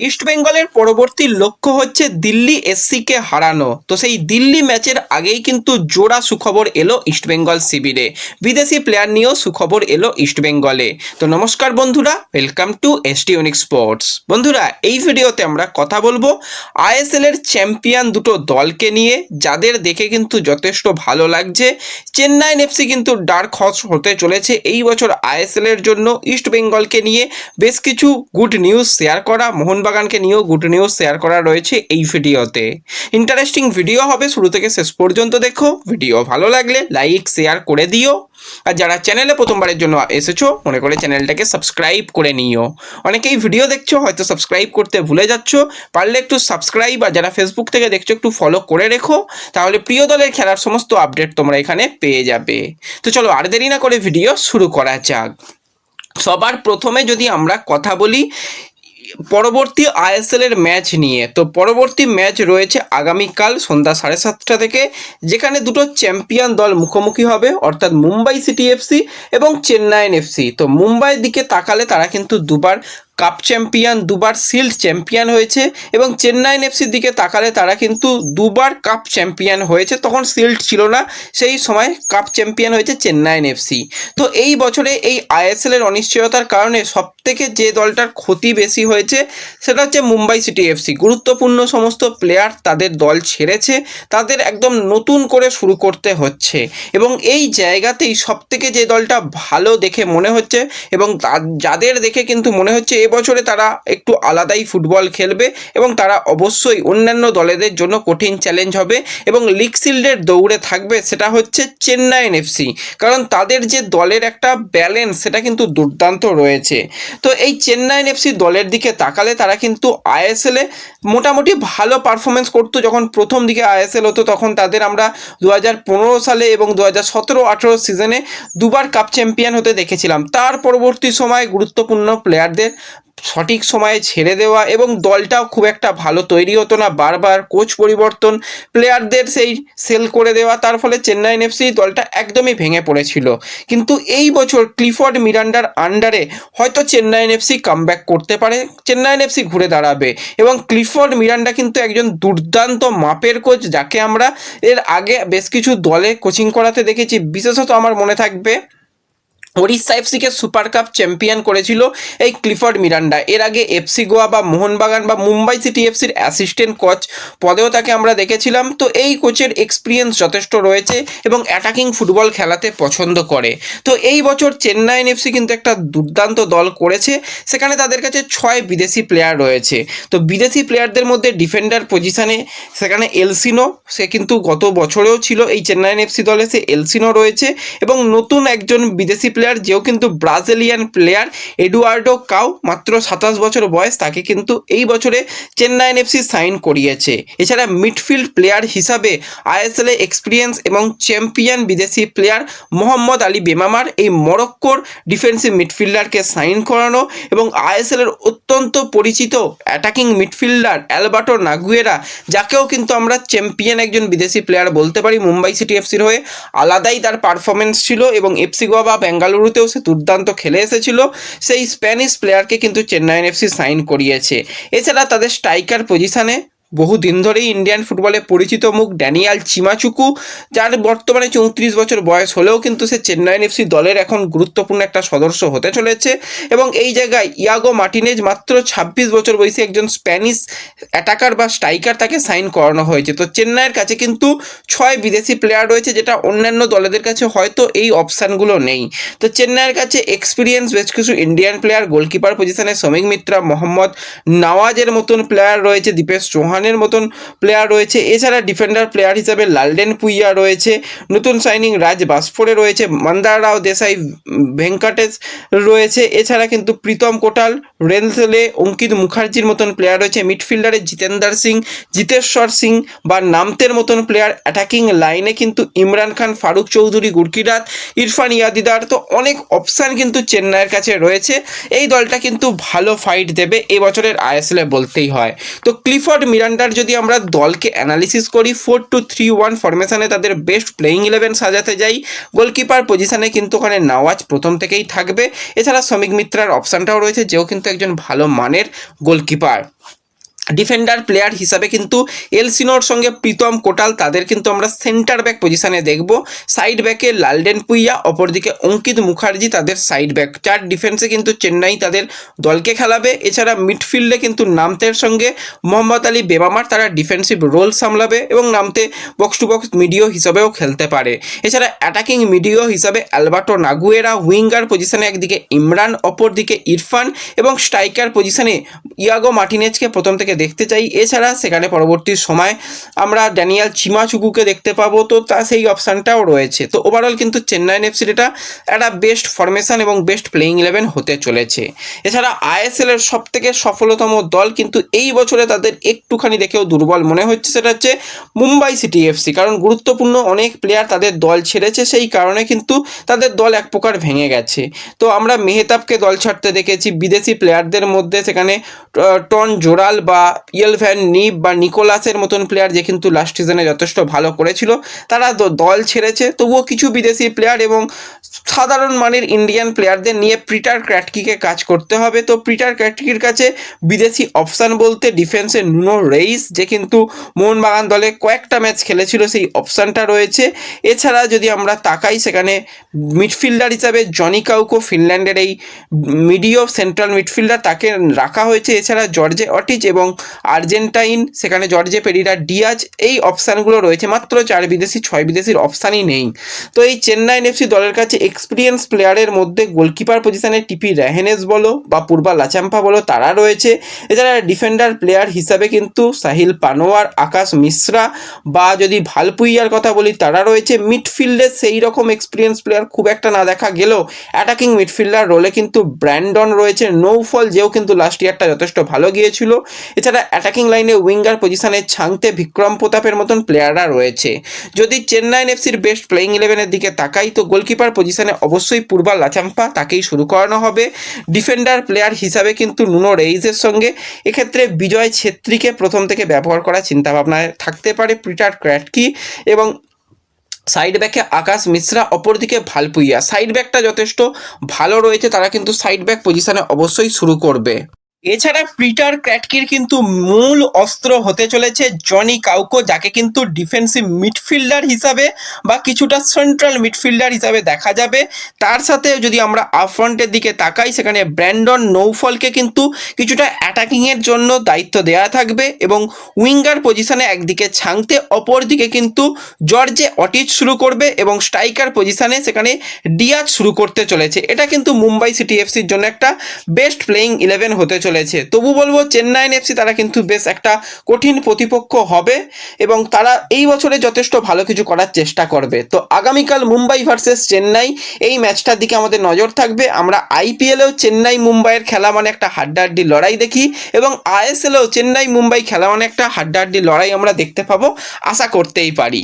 ইস্টবেঙ্গলের পরবর্তী লক্ষ্য হচ্ছে দিল্লি এসসিকে হারানো। তো সেই দিল্লি ম্যাচের আগেই কিন্তু জোড়া সুখবর এলো ইস্টবেঙ্গল শিবিরে, বিদেশি প্লেয়ার নিয়েও সুখবর এলো ইস্টবেঙ্গলে। তো নমস্কার বন্ধুরা, welcome to ST unique sports. বন্ধুরা, এই ভিডিওতে আমরা কথা বলবো আইএসএল এর চ্যাম্পিয়ন দুটো দলকে নিয়ে, যাদের দেখে কিন্তু যথেষ্ট ভালো লাগছে। চেন্নাই এফসি কিন্তু ডার্ক হর্স হতে চলেছে এই বছর আইএসএল এর জন্য। ইস্টবেঙ্গলকে নিয়ে বেশ কিছু গুড নিউজ শেয়ার করা, মোহনবাগানকে নিয়েও গুড নিউজ শেয়ার করা রয়েছে এই ভিডিওতে। ইন্টারেস্টিং ভিডিও হবে, শুরু থেকে শেষ পর্যন্ত দেখো। ভিডিও ভালো লাগলে লাইক শেয়ার করে দিও, আর যারা চ্যানেলে প্রথমবারের জন্য এসেছো মনে করে চ্যানেলটাকে সাবস্ক্রাইব করে নিও। অনেকেই ভিডিও দেখছো, হয়তো সাবস্ক্রাইব করতে ভুলে যাচ্ছ, পারলে একটু সাবস্ক্রাইব, আর যারা ফেসবুক থেকে দেখছো একটু ফলো করে রেখো, তাহলে প্রিয় দলের খেলার সমস্ত আপডেট তোমরা এখানে পেয়ে যাবে। তো চলো আর দেরি না করে ভিডিও শুরু করা যাক। সবার প্রথমে যদি আমরা কথা বলি পরবর্তী আইএসএল এর ম্যাচ নিয়ে, তো পরবর্তী ম্যাচ রয়েছে আগামীকাল সন্ধ্যা 7:30 থেকে, যেখানে দুটো চ্যাম্পিয়ন দল মুখোমুখি হবে, অর্থাৎ মুম্বাই সিটি এফসি এবং চেন্নাই এফসি। তো মুম্বাইয়ের দিকে তাকালে তারা কিন্তু দুবার কাপ চ্যাম্পিয়ন, দুবার শিল্ড চ্যাম্পিয়ন হয়েছে, এবং চেন্নাই এফসির দিকে তাকালে তারা কিন্তু দুবার কাপ চ্যাম্পিয়ন হয়েছে, তখন শিল্ড ছিল না, সেই সময় কাপ চ্যাম্পিয়ন হয়েছে চেন্নাই এফসি। তো এই বছরে এই আইএসএল এর অনিশ্চয়তার কারণে সবথেকে যে দলটার ক্ষতি বেশি হয়েছে সেটা হচ্ছে মুম্বাই সিটি এফসি। গুরুত্বপূর্ণ সমস্ত প্লেয়ার তাদের দল ছেড়েছে, তাদের একদম নতুন করে শুরু করতে হচ্ছে, এবং এই জায়গাতেই সবথেকে যে দলটা ভালো দেখে মনে হচ্ছে, এবং যাদের দেখে কিন্তু মনে হচ্ছে এবছরে তারা একটু আলাদাই ফুটবল খেলবে, এবং তারা অবশ্যই অন্যান্য দলেদের জন্য কঠিন চ্যালেঞ্জ হবে এবং লিগ শিল্ডের দৌড়ে থাকবে, সেটা হচ্ছে চেন্নাই এফসি। কারণ তাদের যে দলের একটা ব্যালেন্স সেটা কিন্তু দুর্দান্ত রয়েছে। তো এই চেন্নাই এফসি দলের দিকে তাকালে তারা কিন্তু আইএসএলে মোটামুটি ভালো পারফরমেন্স করতো। যখন প্রথম দিকে আইএসএল হতো তখন তাদের আমরা 2015 সালে এবং 2017-18 সিজনে দুবার কাপ চ্যাম্পিয়ন হতে দেখেছিলাম। তার পরবর্তী সময় গুরুত্বপূর্ণ প্লেয়ারদের সঠিক সময়ে ছেড়ে দেওয়া, এবং দলটাও খুব একটা ভালো তৈরি হতো না, বারবার কোচ পরিবর্তন, প্লেয়ারদের সেই সেল করে দেওয়া, তার ফলে চেন্নাই এফসি দলটা একদমই ভেঙে পড়েছিল। কিন্তু এই বছর ক্লিফোর্ড মিরান্ডার আন্ডারে হয়তো চেন্নাই এফসি কামব্যাক করতে পারে, চেন্নাই এফসি ঘুরে দাঁড়াবে, এবং ক্লিফোর্ড মিরান্ডা কিন্তু একজন দুর্দান্ত মাপের কোচ, যাকে আমরা এর আগে বেশ কিছু দলে কোচিং করাতে দেখেছি। বিশেষত আমার মনে থাকবে ওড়িশা এফসিকে সুপার কাপ চ্যাম্পিয়ন করেছিল এই ক্লিফোর্ড মিরান্ডা। এর আগে এফসি গোয়া বা মোহনবাগান বা মুম্বাই সিটি এফসির অ্যাসিস্ট্যান্ট কোচ পদেও তাকে আমরা দেখেছিলাম। তো এই কোচের এক্সপিরিয়েন্স যথেষ্ট রয়েছে এবং অ্যাটাকিং ফুটবল খেলাতে পছন্দ করে। তো এই বছর চেন্নাই এফসি কিন্তু একটা দুর্দান্ত দল করেছে, সেখানে তাদের কাছে 6 বিদেশি প্লেয়ার রয়েছে। তো বিদেশি প্লেয়ারদের মধ্যে ডিফেন্ডার পজিশানে সেখানে এলসিনো, সে কিন্তু গত বছরেও ছিল এই চেন্নাই এফসি দলে, সে এলসিনো রয়েছে, এবং নতুন একজন বিদেশি প্লেয়ার যেও কিন্তু ব্রাজিলিয়ান প্লেয়ার এডুয়ার্ডো কাউ, মাত্র 27 বছর বয়স, তাকে কিন্তু এই বছরে চেন্নাই এফসি সাইন করিয়েছে। এছাড়া মিডফিল্ড প্লেয়ার হিসাবে আইএসএল এ এক্সপিরিয়েন্স এবং চ্যাম্পিয়ন বিদেশি প্লেয়ার মোহাম্মদ আলী বেমামার, এই মরক্কোর ডিফেন্সিভ মিডফিল্ডারকে সাইন করানো, এবং আইএসএল এর অত্যন্ত পরিচিত অ্যাটাকিং মিডফিল্ডার অ্যালবার্টো নাগুয়েরা, যাকেও কিন্তু আমরা চ্যাম্পিয়ন একজন বিদেশি প্লেয়ার বলতে পারি মুম্বাই সিটি এফসির হয়ে। আলাদাই তার পারফরমেন্স ছিল, এবং এফসি গোয়া বা বেঙ্গালুরুতেও সে দুর্দান্ত খেলে এসেছিল। সেই স্প্যানিশ প্লেয়ারকে কিন্তু চেন্নাই এফসি সাইন করিয়েছে। এছাড়া তাদের স্ট্রাইকার পজিশনে বহুদিন ধরেই ইন্ডিয়ান ফুটবলে পরিচিত মুখ ড্যানিয়াল চিমাচুকু, যার বর্তমানে 34 বছর বয়স হলেও কিন্তু সে চেন্নাই এফসি দলের এখন গুরুত্বপূর্ণ একটা সদস্য হতে চলেছে। এবং এই জায়গায় ইয়াগো মার্টিনেজ, মাত্র 26 বছর বয়সী একজন স্প্যানিশ অ্যাটাকার বা স্ট্রাইকার, তাকে সাইন করানো হয়েছে। তো চেন্নাইয়ের কাছে কিন্তু 6 বিদেশি প্লেয়ার রয়েছে, যেটা অন্যান্য দলেদের কাছে হয়তো এই অপশানগুলো নেই। তো চেন্নাইয়ের কাছে এক্সপিরিয়েন্স বেশ কিছু ইন্ডিয়ান প্লেয়ার, গোলকিপার পজিশনে শ্রমিক মিত্রা, মোহাম্মদ নওয়াজের মতন প্লেয়ার রয়েছে, দীপেশ চৌহান মতন প্লেয়ার রয়েছে। এছাড়া ডিফেন্ডার প্লেয়ার হিসেবে লালডেন পুইয়া রয়েছে, নতুন সাইনিং রাজ বাসফোরে রয়েছে, মন্দার রাও দেশাই, ভেঙ্কটেশ রয়েছে। এছাড়া কিন্তু প্রীতম কোটাল, রেনসেলে, অঙ্কিত মুখার্জির মতন প্লেয়ার রয়েছে। মিডফিল্ডারে জিতেন্দার সিং, জিতেশ্বর সিং বা নামতের মতন প্লেয়ার। অ্যাটাকিং লাইনে কিন্তু ইমরান খান, ফারুক চৌধুরী, গুরকিরাত, ইরফান ইয়াদিদার। তো অনেক অপশান কিন্তু চেন্নাইয়ের কাছে রয়েছে। এই দলটা কিন্তু ভালো ফাইট দেবে এবছরের আইএসএল এ বলতেই হয়। তো ক্লিফোর্ড মিরান্ডা এখানটার যদি আমরা দলকে অ্যানালিসিস করি 4-2-3-1 ফরমেশনে তাদের বেস্ট প্লেয়িং 11 সাজাতে যাই। গোলকিপার পজিশনে কিন্তু ওখানে নওয়াজ প্রথম থেকেই থাকবে। এছাড়া শ্রমিক মিত্রার অপশানটাও রয়েছে, যেও কিন্তু একজন ভালো মানের গোলকিপার। ডিফেন্ডার প্লেয়ার হিসাবে কিন্তু এলসিনোর সঙ্গে প্রীতম কোটাল তাদের কিন্তু আমরা সেন্টার ব্যাক পজিশনে দেখব। সাইড ব্যাকে লালডেন পুইয়া, অপরদিকে অঙ্কিত মুখার্জি তাদের সাইড ব্যাক। 4 ডিফেন্সে কিন্তু চেন্নাই তাদের দলকে খেলাবে। এছাড়া মিডফিল্ডে কিন্তু নামতের সঙ্গে মোহাম্মদ আলী বেমামার তারা ডিফেন্সিভ রোল সামলাবে এবং নামতে বক্স টু বক্স মিডিও হিসাবেও খেলতে পারে। এছাড়া অ্যাটাকিং মিডিও হিসাবে অ্যালবার্টো নাগুয়েরা, উইঙ্গার পজিশনে একদিকে ইমরান, অপরদিকে ইরফান এবং স্ট্রাইকার পজিশনে ইয়াগো মার্টিনেজকে প্রথম থেকে দেখতে চাই। এছাড়া সেখানে পরবর্তী সময় আমরা ড্যানিয়াল চিমাচুকুকে দেখতে পাবো, তো তা সেই অপশানটাও রয়েছে। তো ওভারঅল কিন্তু চেন্নাইন এফসির এটা একটা বেস্ট ফরমেশন এবং বেস্ট প্লেয়িং 11 হতে চলেছে। এছাড়া আইএসএল এর সব থেকে সফলতম দল কিন্তু এই বছরে তাদের একটুখানি দেখেও দুর্বল মনে হচ্ছে, সেটা হচ্ছে মুম্বাই সিটি এফসি। কারণ গুরুত্বপূর্ণ অনেক প্লেয়ার তাদের দল ছেড়েছে, সেই কারণে কিন্তু তাদের দল এক প্রকার ভেঙে গেছে। তো আমরা মেহতাবকে দল ছাড়তে দেখেছি। বিদেশি প্লেয়ারদের মধ্যে সেখানে টন জোরাল বা ইয়েলভ্যান নিব বা নিকোলাসের মতন প্লেয়ার, যে কিন্তু লাস্ট সিজনে যথেষ্ট ভালো করেছিল, তারা দল ছেড়েছে। তবুও কিছু বিদেশি প্লেয়ার এবং সাধারণ মানের ইন্ডিয়ান প্লেয়ারদের নিয়ে পিটার ক্র্যাটকিকে কাজ করতে হবে। তো পিটার ক্র্যাটকির কাছে বিদেশি অপশান বলতে ডিফেন্সে নুনো রেইস, যে কিন্তু মোহনবাগান দলে কয়েকটা ম্যাচ খেলেছিল, সেই অপশানটা রয়েছে। এছাড়া যদি আমরা তাকাই সেখানে মিডফিল্ডার হিসাবে জনি কাউকো, ফিনল্যান্ডের এই মিডিও সেন্ট্রাল মিডফিল্ডার, তাকে রাখা হয়েছে। এছাড়া জর্জে অটিচ এবং আর্জেন্টাইন, সেখানে জর্জে পেরিরা ডিয়াজ, এই অপশানগুলো রয়েছে। মাত্র 4 বিদেশি, 6 বিদেশির অপশানই নেই। তো এই চেন্নাইন এফসি দলের কাছে এক্সপিরিয়েন্স প্লেয়ারের মধ্যে গোলকিপার পজিশনে টিপি রেহেনেস বলো বা পূর্বা লাচাম্পা বলো, তারা রয়েছে। এছাড়া ডিফেন্ডার প্লেয়ার হিসাবে কিন্তু সাহিল পানোয়ার, আকাশ মিশ্রা বা যদি ভালপুইয়ার কথা বলি, তারা রয়েছে। মিডফিল্ডে সেই রকম এক্সপিরিয়েন্স প্লেয়ার খুব একটা না দেখা গেলেও অ্যাটাকিং মিডফিল্ডার রোলে কিন্তু ব্র্যান্ডন রয়েছে, নৌফল, যেও কিন্তু লাস্ট ইয়ারটা যথেষ্ট ভালো গিয়েছিল। এছাড়া অ্যাটাকিং লাইনে উইঙ্গার পজিশনে ছাংতে, বিক্রম প্রতাপের মতন প্লেয়াররা রয়েছে। যদি চেন্নাইন এফসির বেস্ট প্লেয়িং 11-এর দিকে তাকাই, তো গোলকিপার পজিশনে অবশ্যই পূর্বা লাচাম্পা, তাকেই শুরু করানো হবে। ডিফেন্ডার প্লেয়ার হিসাবে কিন্তু নুনো রেইসের সঙ্গে এক্ষেত্রে বিজয় ছেত্রীকে প্রথম থেকে ব্যবহার করার চিন্তাভাবনায় থাকতে পারে পিটার ক্র্যাটকি। এবং সাইড ব্যাকে আকাশ মিশ্রা, অপরদিকে ভালপুইয়া। সাইড ব্যাকটা যথেষ্ট ভালো রয়েছে, তারা কিন্তু সাইড ব্যাক পজিশনে অবশ্যই শুরু করবে। এছাড়া পিটার ক্র্যাটকির কিন্তু মূল অস্ত্র হতে চলেছে জনি কাউকো, যাকে কিন্তু ডিফেন্সিভ মিডফিল্ডার হিসাবে বা কিছুটা সেন্ট্রাল মিডফিল্ডার হিসাবে দেখা যাবে। তার সাথে যদি আমরা আপফ্রন্টের দিকে তাকাই, সেখানে ব্র্যান্ডন নৌফলকে কিন্তু কিছুটা অ্যাটাকিংয়ের জন্য দায়িত্ব দেওয়া থাকবে এবং উইঙ্গার পজিশনে একদিকে ছাংতে, অপরদিকে কিন্তু জর্জে অটিচ শুরু করবে এবং স্ট্রাইকার পজিশনে সেখানে ডিয়াজ শুরু করতে চলেছে। এটা কিন্তু মুম্বাই সিটি এফসির জন্য একটা বেস্ট প্লেয়িং 11 হতে চলেছে। তবু বলবো চেন্নাইন এফসি তারা কিন্তু বেশ একটা কঠিন প্রতিপক্ষ হবে এবং তারা এই বছরে যথেষ্ট ভালো কিছু করার চেষ্টা করবে। তো আগামীকাল মুম্বাই ভার্সেস চেন্নাই, এই ম্যাচটার দিকে আমাদের নজর থাকবে। আমরা আইপিএলেও চেন্নাই মুম্বাইয়ের খেলা মানে একটা হাড্ডাহাড্ডি লড়াই দেখি এবং আইএসএলেও চেন্নাই মুম্বাই খেলা মানে একটা হাড্ডাহাড্ডি লড়াই আমরা দেখতে পাবো, আশা করতেই পারি।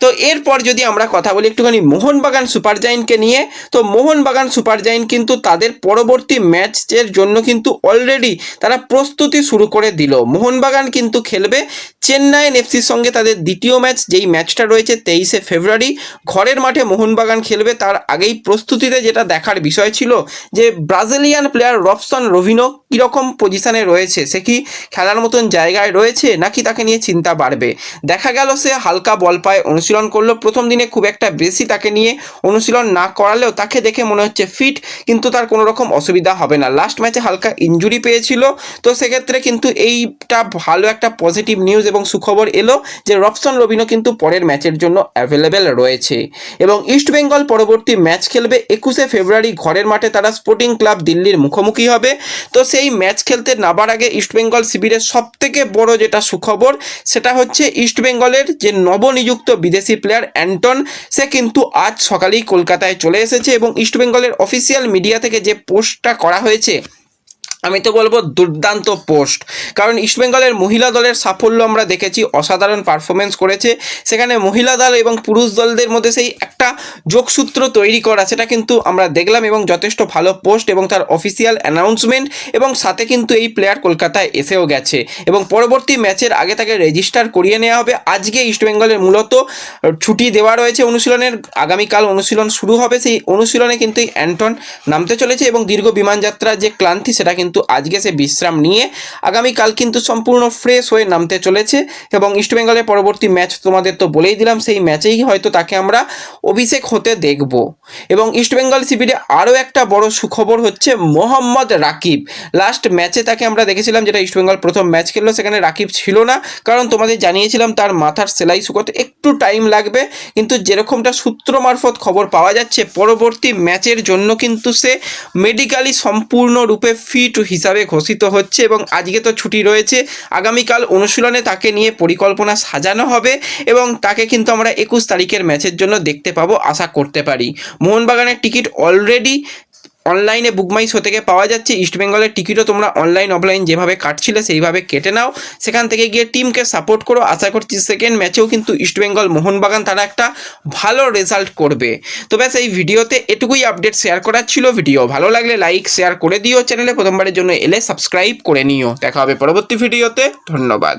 তো এরপর যদি আমরা কথা বলি একটুখানি মোহনবাগান সুপার জায়েন্টকে নিয়ে, তো মোহনবাগান সুপার জায়েন্ট কিন্তু তাদের পরবর্তী ম্যাচের জন্য কিন্তু অলরেডি তারা প্রস্তুতি শুরু করে দিল। মোহনবাগান কিন্তু খেলবে চেন্নাইন এফসির সঙ্গে তাদের দ্বিতীয় ম্যাচ, যেই ম্যাচটা রয়েছে 23শে ফেব্রুয়ারি। ঘরের মাঠে মোহনবাগান খেলবে। তার আগেই প্রস্তুতিতে যেটা দেখার বিষয় ছিল যে ব্রাজিলিয়ান প্লেয়ার রবসন রবিনো কীরকম পজিশনে রয়েছে, সে কি খেলার মতন জায়গায় রয়েছে নাকি তাকে নিয়ে চিন্তা বাড়বে। দেখা গেল সে হালকা বল পায়ে অনুশীলন করলো। প্রথম দিনে খুব একটা বেশি তাকে নিয়ে অনুশীলন না করালেও তাকে দেখে মনে হচ্ছে ফিট, কিন্তু তার কোনো রকম অসুবিধা হবে না। লাস্ট ম্যাচে হালকা ইনজুরি পেয়েছিল, তো সেক্ষেত্রে কিন্তু এইটা ভালো একটা পজিটিভ নিউজ এবং সুখবর এলো যে রবসন রবিনো কিন্তু পরের ম্যাচের জন্য অ্যাভেলেবেল রয়েছে। এবং ইস্টবেঙ্গল পরবর্তী ম্যাচ খেলবে 21শে ফেব্রুয়ারি ঘরের মাঠে, তারা স্পোর্টিং ক্লাব দিল্লির মুখোমুখি হবে। তো সেই ম্যাচ খেলতে নামার আগে ইস্টবেঙ্গল শিবিরের সবথেকে বড় যেটা সুখবর, সেটা হচ্ছে ইস্টবেঙ্গলের যে নবনিযুক্ত বিদেশি প্লেয়ার অ্যান্টন, সে কিন্তু আজ সকালেই কলকাতায় চলে এসেছে এবং ইস্টবেঙ্গলের অফিসিয়াল মিডিয়া থেকে যে পোস্টটা করা হয়েছে আমি তো বলবো দুর্দান্ত পোস্ট, কারণ ইস্টবেঙ্গলের মহিলা দলের সাফল্য আমরা দেখেছি, অসাধারণ পারফরমেন্স করেছে। সেখানে মহিলা দল এবং পুরুষ দলদের মধ্যে সেই একটা যোগসূত্র তৈরি করা, সেটা কিন্তু আমরা দেখলাম এবং যথেষ্ট ভালো পোস্ট এবং তার অফিসিয়াল অ্যানাউন্সমেন্ট, এবং সাথে কিন্তু এই প্লেয়ার কলকাতায় এসেও গেছে এবং পরবর্তী ম্যাচের আগে তাকে রেজিস্টার করিয়ে নেওয়া হবে। আজকে ইস্টবেঙ্গলের মূলত ছুটি দেওয়া রয়েছে অনুশীলনের, আগামীকাল অনুশীলন শুরু হবে। সেই অনুশীলনে কিন্তু এই অ্যান্টন নামতে চলেছে এবং দীর্ঘ বিমানযাত্রার যে ক্লান্তি সেটা কিন্তু আজকে সে বিশ্রাম নিয়ে আগামীকাল কিন্তু সম্পূর্ণ ফ্রেশ হয়ে নামতে চলেছে। এবং ইস্টবেঙ্গলের পরবর্তী ম্যাচ তোমাদের তো বলেই দিলাম, সেই ম্যাচেই হয়তো তাকে আমরা অভিষেক হতে দেখব। এবং ইস্টবেঙ্গল শিবিরে আরও একটা বড় সুখবর হচ্ছে মোহাম্মদ রাকিব। লাস্ট ম্যাচে তাকে আমরা দেখেছিলাম, যেটা ইস্টবেঙ্গল প্রথম ম্যাচ খেললো, সেখানে রাকিব ছিল না, কারণ তোমাদের জানিয়েছিলাম তার মাথার সেলাই শুকোতে একটু টাইম লাগবে। কিন্তু যেরকমটা সূত্র মারফত খবর পাওয়া যাচ্ছে, পরবর্তী ম্যাচের জন্য কিন্তু সে মেডিকেলি সম্পূর্ণরূপে ফিট হিসাবে ঘোষিত হচ্ছে এবং আজকে তো ছুটি রয়েছে। আগামীকাল অনুশীলনে তাকে নিয়ে পরিকল্পনা সাজানো হবে এবং তাকে কিন্তু আমরা 21 তারিখের ম্যাচের জন্য দেখতে পাবো, আশা করতে পারি। মোহনবাগানের টিকিট অলরেডি অনলাইনে বুকমাই শো থেকে পাওয়া যাচ্ছে। ইস্টবেঙ্গলের টিকিটও তোমরা অনলাইন অফলাইন যেভাবে কাটছিলে সেইভাবে কেটে নাও, সেখান থেকে গিয়ে টিমকে সাপোর্ট করো। আশা করছি সেকেন্ড ম্যাচেও কিন্তু ইস্টবেঙ্গল মোহনবাগান তারা একটা ভালো রেজাল্ট করবে। তো ব্যাস এই ভিডিওতে এটুকুই আপডেট শেয়ার করার ছিল। ভিডিও ভালো লাগলে লাইক শেয়ার করে দিও, চ্যানেলে প্রথমবারের জন্য এলে সাবস্ক্রাইব করে নিও। দেখা হবে পরবর্তী ভিডিওতে, ধন্যবাদ।